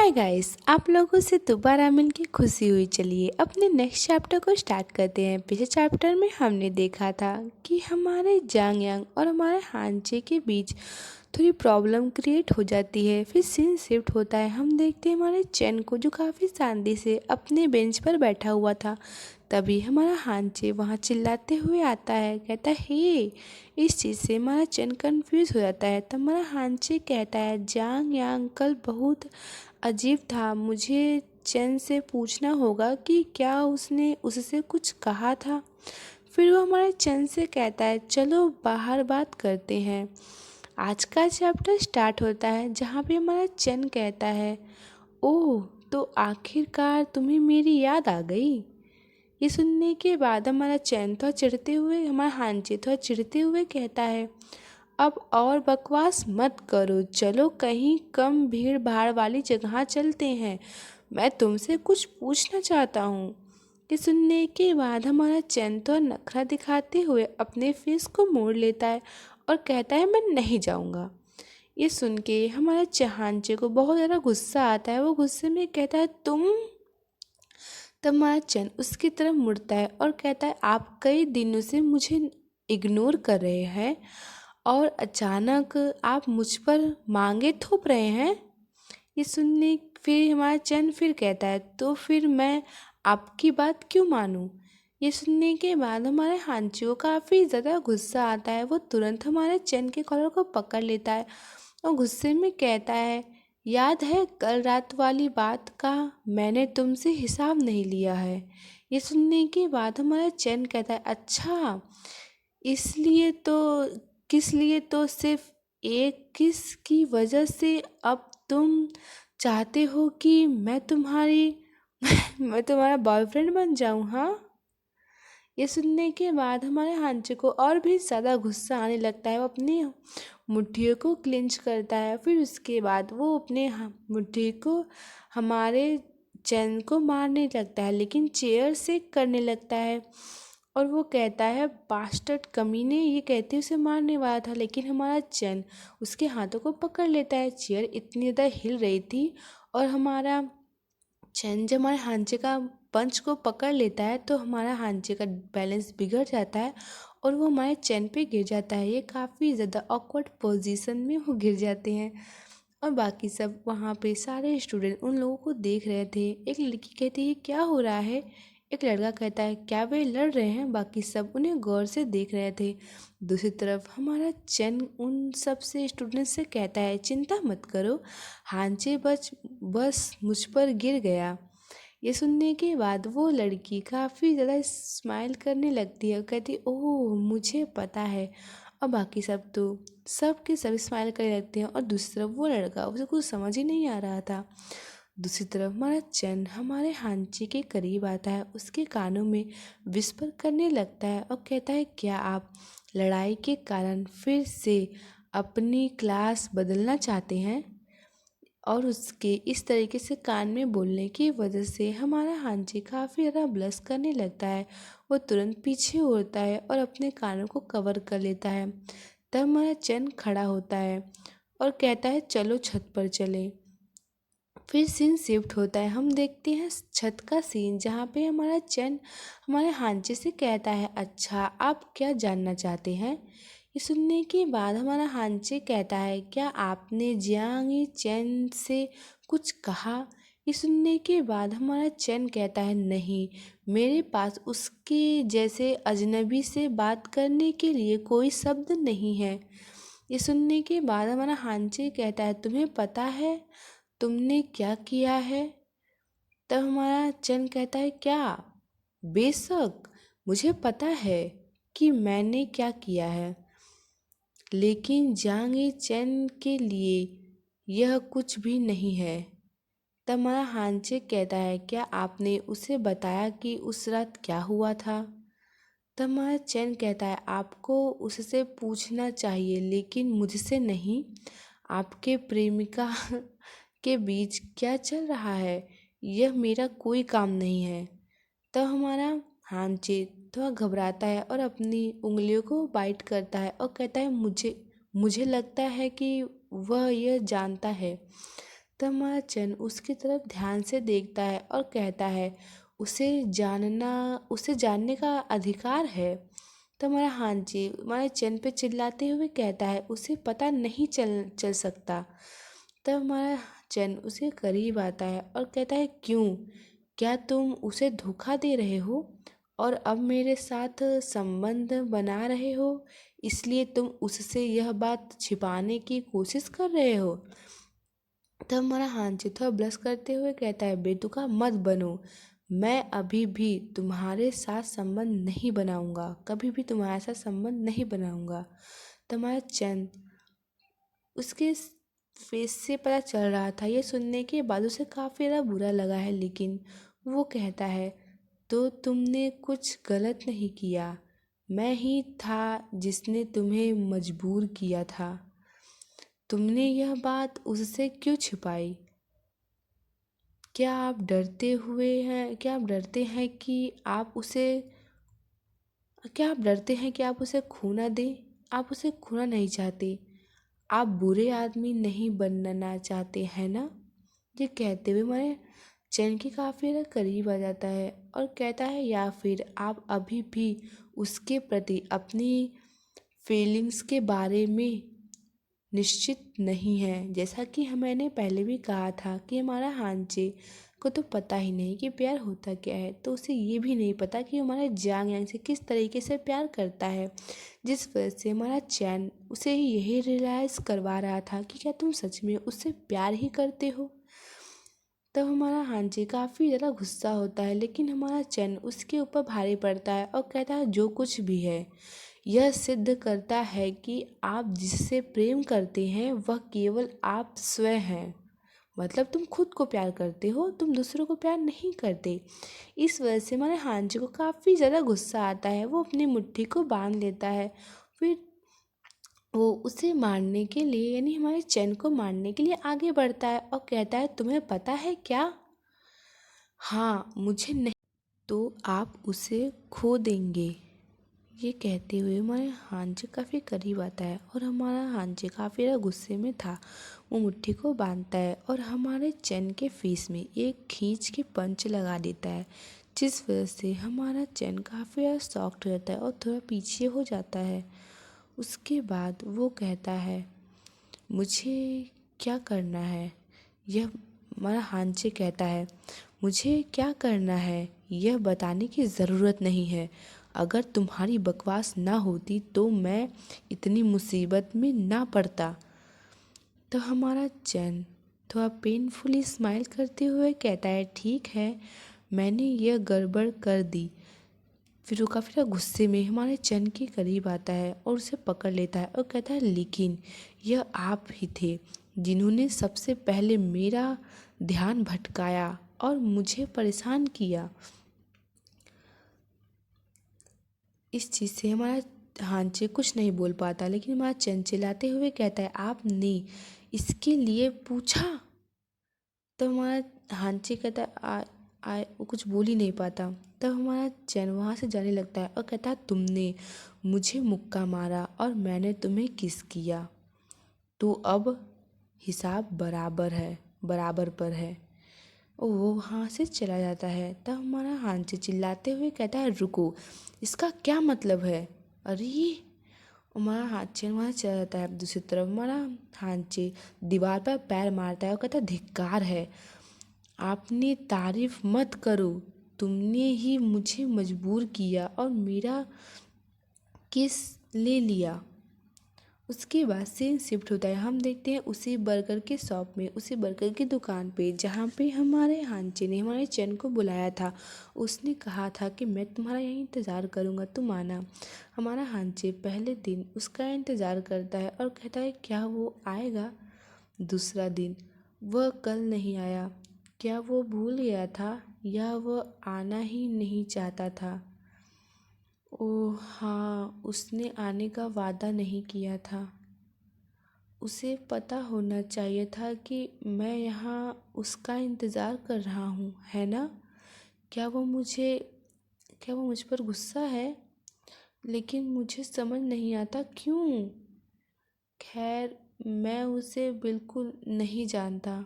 Hi guys, आप लोगों से दोबारा मिलके खुशी हुई। चलिए अपने नेक्स्ट चैप्टर को स्टार्ट करते हैं। पिछले चैप्टर में हमने देखा था कि हमारे जांग यांग और हमारे हांचे के बीच थोड़ी प्रॉब्लम क्रिएट हो जाती है। फिर सीन शिफ्ट होता है। हम देखते हैं हमारे चैन को, जो काफ़ी शांति से अपने बेंच पर बैठा हुआ था। तभी हमारा हांचे वहाँ चिल्लाते हुए आता है, कहता है हे। इस चीज़ से हमारा चैन कंफ्यूज हो जाता है। तब हमारा हांचे कहता है, जांग यांग कल बहुत अजीब था। मुझे चैन से पूछना होगा कि क्या उसने उससे कुछ कहा था। फिर वो हमारे चैन से कहता है, चलो बाहर बात करते हैं। आज का चैप्टर स्टार्ट होता है जहाँ पे हमारा चैन कहता है, ओह तो आखिरकार तुम्हें मेरी याद आ गई। ये सुनने के बाद हमारा चैन थोड़ा चिढ़ते हुए, हमारा हांचे थोड़ा चिढ़ते हुए कहता है, अब और बकवास मत करो, चलो कहीं कम भीड़ भाड़ वाली जगह चलते हैं। मैं तुमसे कुछ पूछना चाहता हूँ। ये सुनने के बाद हमारा चैन तो नखरा दिखाते हुए अपने फेस को मोड़ लेता है और कहता है, मैं नहीं जाऊँगा। ये सुन के हमारे चहांचे को बहुत ज़्यादा गुस्सा आता है। वो गुस्से में कहता है, तुम। तब हमारा चैन उसकी तरफ मुड़ता है और कहता है, आप कई दिनों से मुझे इग्नोर कर रहे हैं और अचानक आप मुझ पर मांगे थोप रहे हैं। ये सुनने फिर हमारा चैन फिर कहता है, तो फिर मैं आपकी बात क्यों मानूं। ये सुनने के बाद हमारे हांची को काफ़ी ज़्यादा गुस्सा आता है। वो तुरंत हमारे चैन के कॉलर को पकड़ लेता है और गुस्से में कहता है, याद है कल रात वाली बात का, मैंने तुमसे हिसाब नहीं लिया है। ये सुनने के बाद हमारा चैन कहता है, अच्छा इसलिए तो किस लिए, तो सिर्फ एक किस की वजह से अब तुम चाहते हो कि मैं तुम्हारी मैं तुम्हारा बॉयफ्रेंड बन जाऊं, हाँ। ये सुनने के बाद हमारे हांचे को और भी ज़्यादा गुस्सा आने लगता है। वो अपनी मुट्ठियों को क्लिंच करता है। फिर उसके बाद वो अपने मुट्ठी को हमारे चैन को मारने लगता है, लेकिन चेयर से करने लगता है। और वो कहता है, बास्टर्ड कमीने, ये कहते उसे मारने वाला था, लेकिन हमारा चैन उसके हाथों को पकड़ लेता है। चेयर इतनी ज़्यादा हिल रही थी और हमारा चैन जब हमारे हांचे का पंच को पकड़ लेता है तो हमारा हांचे का बैलेंस बिगड़ जाता है और वो हमारे चैन पे गिर जाता है। ये काफ़ी ज़्यादा ऑकवर्ड पोजीशन में वो गिर जाते हैं और बाकी सब वहाँ पे सारे स्टूडेंट उन लोगों को देख रहे थे। एक लड़की कहती है, ये क्या हो रहा है। एक लड़का कहता है, क्या वे लड़ रहे हैं। बाकी सब उन्हें गौर से देख रहे थे। दूसरी तरफ हमारा चैन उन सब से स्टूडेंट से कहता है, चिंता मत करो, हांचे बस मुझ पर गिर गया। ये सुनने के बाद वो लड़की काफ़ी ज़्यादा स्माइल करने लगती है और कहती, ओह मुझे पता है। और बाकी सब तो सब के सब स्माइल करने लगते हैं और दूसरी तरफ वो लड़का, उसे कुछ समझ ही नहीं आ रहा था। दूसरी तरफ हमारा चैन हमारे हांची के करीब आता है, उसके कानों में विस्पर करने लगता है और कहता है, क्या आप लड़ाई के कारण फिर से अपनी क्लास बदलना चाहते हैं। और उसके इस तरीके से कान में बोलने की वजह से हमारा हांची काफ़ी ज़्यादा ब्लश करने लगता है। वो तुरंत पीछे होता है और अपने कानों को कवर कर लेता है। तब हमारा चैन खड़ा होता है और कहता है, चलो छत पर चले। फिर सीन शिफ्ट होता है। हम देखते हैं छत का सीन, जहाँ पे हमारा चैन हमारे हांचे से कहता है, अच्छा आप क्या जानना चाहते हैं। ये सुनने के बाद हमारा हांचे कहता है, क्या आपने जियांग चैन से कुछ कहा। ये सुनने के बाद हमारा चैन कहता है, नहीं, मेरे पास उसके जैसे अजनबी से बात करने के लिए कोई शब्द नहीं है। ये सुनने के बाद हमारा हांचे कहता है, तुम्हें पता है तुमने क्या किया है। तब हमारा चैन कहता है, क्या। बेशक मुझे पता है कि मैंने क्या किया है, लेकिन जांग चैन के लिए यह कुछ भी नहीं है। तब हमारा हांचे कहता है, क्या आपने उसे बताया कि उस रात क्या हुआ था। तब हमारा चैन कहता है, आपको उससे पूछना चाहिए, लेकिन मुझसे नहीं। आपके प्रेमिका के बीच क्या चल रहा है, यह मेरा कोई काम नहीं है। तब हमारा हांचे थोड़ा घबराता है और अपनी उंगलियों को बाइट करता है और कहता है, मुझे मुझे लगता है कि वह यह जानता है। तब हमारा चैन उसकी तरफ ध्यान से देखता है और कहता है उसे जानने का अधिकार है। तब हमारा हांची हमारे चैन पे चिल्लाते हुए कहता है उसे पता नहीं चल सकता। तब हमारा चैन उसके करीब आता है और कहता है क्यों, क्या तुम उसे धोखा दे रहे हो और अब मेरे साथ संबंध बना रहे हो, इसलिए तुम उससे यह बात छिपाने की कोशिश कर रहे हो। तब हमारा हांची थोड़ा ब्लश करते हुए कहता है बेतुका मत बनो, मैं अभी भी तुम्हारे साथ संबंध नहीं बनाऊंगा, कभी भी तुम्हारे साथ संबंध नहीं बनाऊंगा। तब हमारा चैन उसके फेस से पता चल रहा था, ये सुनने के बाद उसे काफ़ी ज़्यादा बुरा लगा है, लेकिन वो कहता है तो तुमने कुछ गलत नहीं किया, मैं ही था जिसने तुम्हें मजबूर किया था, तुमने यह बात उससे क्यों छिपाई। क्या आप डरते हैं कि आप उसे खो ना दें। आप उसे खोना नहीं चाहते, आप बुरे आदमी नहीं बनना चाहते हैं ना। ये कहते हुए हमारे चैन के काफ़ी ज़्यादा करीब आ जाता है और कहता है या फिर आप अभी भी उसके प्रति अपनी फीलिंग्स के बारे में निश्चित नहीं है। जैसा कि मैंने पहले भी कहा था कि हमारा हांचे को तो पता ही नहीं कि प्यार होता क्या है, तो उसे ये भी नहीं पता कि हमारे जांग यांग से किस तरीके से प्यार करता है, जिस वजह से हमारा चैन उसे यही रियलाइज़ करवा रहा था कि क्या तुम सच में उससे प्यार ही करते हो। तब हमारा हांची काफ़ी ज़्यादा गुस्सा होता है, लेकिन हमारा चैन उसके ऊपर भारी पड़ता है और कहता है जो कुछ भी है यह सिद्ध करता है कि आप जिससे प्रेम करते हैं वह केवल आप स्वयं हैं। मतलब तुम खुद को प्यार करते हो, तुम दूसरों को प्यार नहीं करते। इस वजह से हमारे हांची को काफ़ी ज़्यादा गुस्सा आता है, वो अपनी मुट्ठी को बांध लेता है। फिर वो उसे मारने के लिए यानी हमारे चैन को मारने के लिए आगे बढ़ता है और कहता है तुम्हें पता है क्या, हाँ मुझे नहीं तो आप उसे खो देंगे। ये कहते हुए हमारे हांचे काफ़ी करीब आता है और हमारा हांचे काफ़ी ज़्यादा गुस्से में था। वो मुट्ठी को बांधता है और हमारे चैन के फेस में एक खींच के पंच लगा देता है, जिस वजह से हमारा चैन काफ़ी ज़्यादा शॉक्ड रहता है और थोड़ा पीछे हो जाता है। उसके बाद वो कहता है मुझे क्या करना है, यह हमारा हांचे कहता है मुझे क्या करना है यह बताने की ज़रूरत नहीं है, अगर तुम्हारी बकवास ना होती तो मैं इतनी मुसीबत में ना पड़ता। तो हमारा चैन थोड़ा पेनफुली स्माइल करते हुए कहता है ठीक है, मैंने यह गड़बड़ कर दी। फिर वो काफ़ी ज़्यादा गुस्से में हमारे चैन के करीब आता है और उसे पकड़ लेता है और कहता है लेकिन यह आप ही थे जिन्होंने सबसे पहले मेरा ध्यान भटकाया और मुझे परेशान किया। इस चीज़ से हमारा हांचे कुछ नहीं बोल पाता, लेकिन हमारा चैन चिल्लाते हुए कहता है आपने इसके लिए पूछा। तो हमारा हांचे कहता है वो कुछ बोल ही नहीं पाता। तब हमारा चैन वहाँ से जाने लगता है और कहता है तुमने मुझे मुक्का मारा और मैंने तुम्हें किस किया, तो अब हिसाब बराबर पर है। और वो वहाँ से चला जाता है। तब हमारा हांचे चिल्लाते हुए कहता है रुको, इसका क्या मतलब है। अरे हमारा हांचे वहाँ चला जाता है। दूसरी तरफ हमारा हांचे दीवार पर पैर मारता है और कहता है धिक्कार है, आपने तारीफ मत करो, तुमने ही मुझे मजबूर किया और मेरा केस ले लिया। उसके बाद सीन शिफ्ट होता है, हम देखते हैं उसी बर्गर के शॉप में, उसी बर्गर की दुकान पे जहाँ पे हमारे हांचे ने हमारे चैन को बुलाया था। उसने कहा था कि मैं तुम्हारा यहीं इंतज़ार करूँगा, तुम आना। हमारा हांचे पहले दिन उसका इंतज़ार करता है और कहता है क्या वो आएगा। दूसरा दिन वह कल नहीं आया, क्या वो भूल गया था या वह आना ही नहीं चाहता था। ओह हाँ, उसने आने का वादा नहीं किया था। उसे पता होना चाहिए था कि मैं यहाँ उसका इंतज़ार कर रहा हूँ, है ना। क्या वो मुझ पर गुस्सा है, लेकिन मुझे समझ नहीं आता क्यों। खैर मैं उसे बिल्कुल नहीं जानता।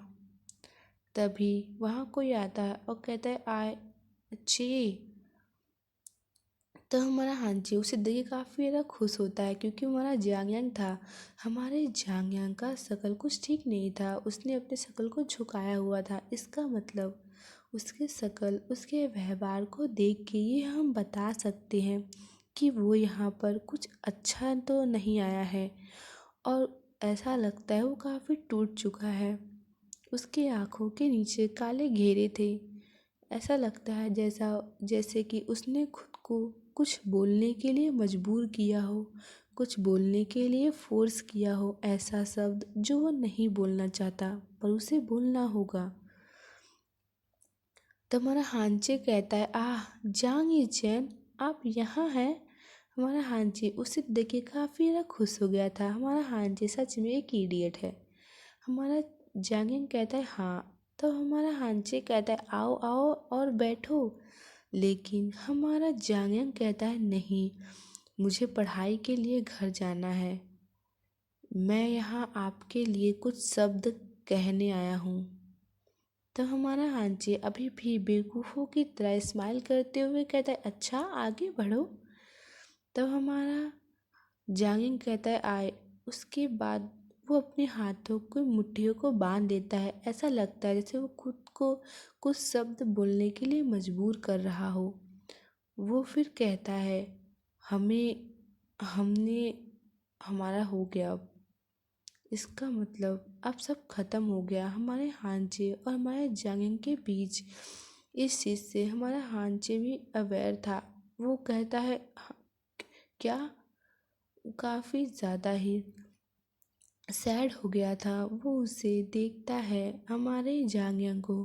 तभी वहाँ कोई आता है और कहता है आए अच्छी। तो हमारा हांची उसे देख के काफ़ी ज़्यादा खुश होता है क्योंकि हमारा जांगयांग था। हमारे जांगयांग का शक्ल कुछ ठीक नहीं था, उसने अपने शक्ल को झुकाया हुआ था। इसका मतलब उसके शक्ल उसके व्यवहार को देख के ये हम बता सकते हैं कि वो यहाँ पर कुछ अच्छा तो नहीं आया है और ऐसा लगता है वो काफ़ी टूट चुका है। उसकी आँखों के नीचे काले घेरे थे। ऐसा लगता है जैसे कि उसने खुद को कुछ बोलने के लिए मजबूर किया हो, कुछ बोलने के लिए फोर्स किया हो, ऐसा शब्द जो वो नहीं बोलना चाहता पर उसे बोलना होगा। तो हमारा हांचे कहता है आह जांग ये चैन आप यहाँ हैं। हमारा हांचे उसे देख के काफ़ी ज़्यादा खुश हो गया था। हमारा हांचे सच में एक इडियट है। हमारा जांगिंग कहता है हाँ। तो हमारा हांचे कहता है आओ आओ और बैठो। लेकिन हमारा जांगिंग कहता है नहीं, मुझे पढ़ाई के लिए घर जाना है। मैं यहाँ आपके लिए कुछ शब्द कहने आया हूँ। तो हमारा हांचे अभी भी बेवकूफ़ों की तरह स्माइल करते हुए कहता है अच्छा आगे बढ़ो। तब हमारा जांगिंग कहता है आए। उसके बाद वो अपने हाथों को मुट्ठियों को बांध देता है। ऐसा लगता है जैसे वो खुद को कुछ शब्द बोलने के लिए मजबूर कर रहा हो। वो फिर कहता है हमें हमने हमारा हो गया अब। इसका मतलब अब सब खत्म हो गया हमारे हांचे और हमारे जांगिंग के बीच। इस चीज़ से हमारा हांचे भी अवेयर था। वो कहता है क्या काफ़ी ज़्यादा ही सैड हो गया था। वो उसे देखता है हमारे जांगियांग को।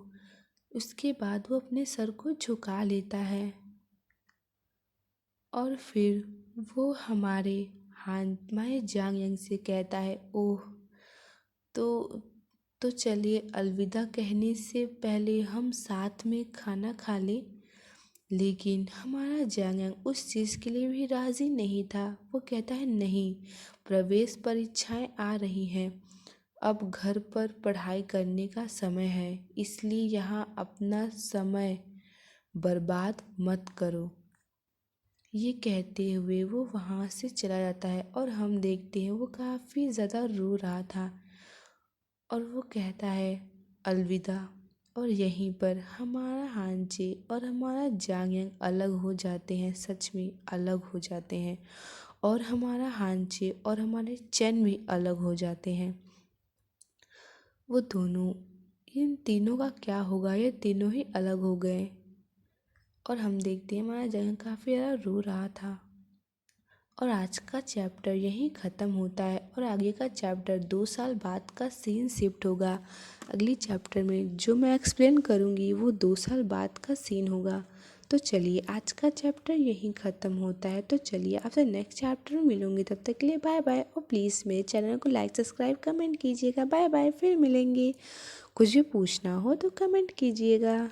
उसके बाद वो अपने सर को झुका लेता है और फिर वो हमारे जांगियांग से कहता है ओह तो चलिए अलविदा कहने से पहले हम साथ में खाना खा लें। लेकिन हमारा जांगियांग उस चीज़ के लिए भी राज़ी नहीं था। वो कहता है नहीं, प्रवेश परीक्षाएं आ रही हैं, अब घर पर पढ़ाई करने का समय है, इसलिए यहाँ अपना समय बर्बाद मत करो। ये कहते हुए वो वहाँ से चला जाता है और हम देखते हैं वो काफ़ी ज़्यादा रो रहा था और वो कहता है अलविदा। और यहीं पर हमारा हांचे और हमारा जांगियांग अलग हो जाते हैं, सच में अलग हो जाते हैं। और हमारा हांचे और हमारे चैन भी अलग हो जाते हैं। वो दोनों इन तीनों का क्या होगा, ये तीनों ही अलग हो गए। और हम देखते हैं हमारा जांगियांग काफ़ी ज़्यादा रो रहा था। और आज का चैप्टर यहीं ख़त्म होता है और आगे का चैप्टर 2 साल बाद का सीन शिफ्ट होगा। अगली चैप्टर में जो मैं एक्सप्लेन करूँगी वो 2 साल बाद का सीन होगा। तो चलिए आज का चैप्टर यहीं ख़त्म होता है। तो चलिए आपसे नेक्स्ट चैप्टर में मिलूँगी, तब तक के लिए बाय बाय। और प्लीज़ मेरे चैनल को लाइक सब्सक्राइब कमेंट कीजिएगा। बाय बाय, फिर मिलेंगे। कुछ भी पूछना हो तो कमेंट कीजिएगा।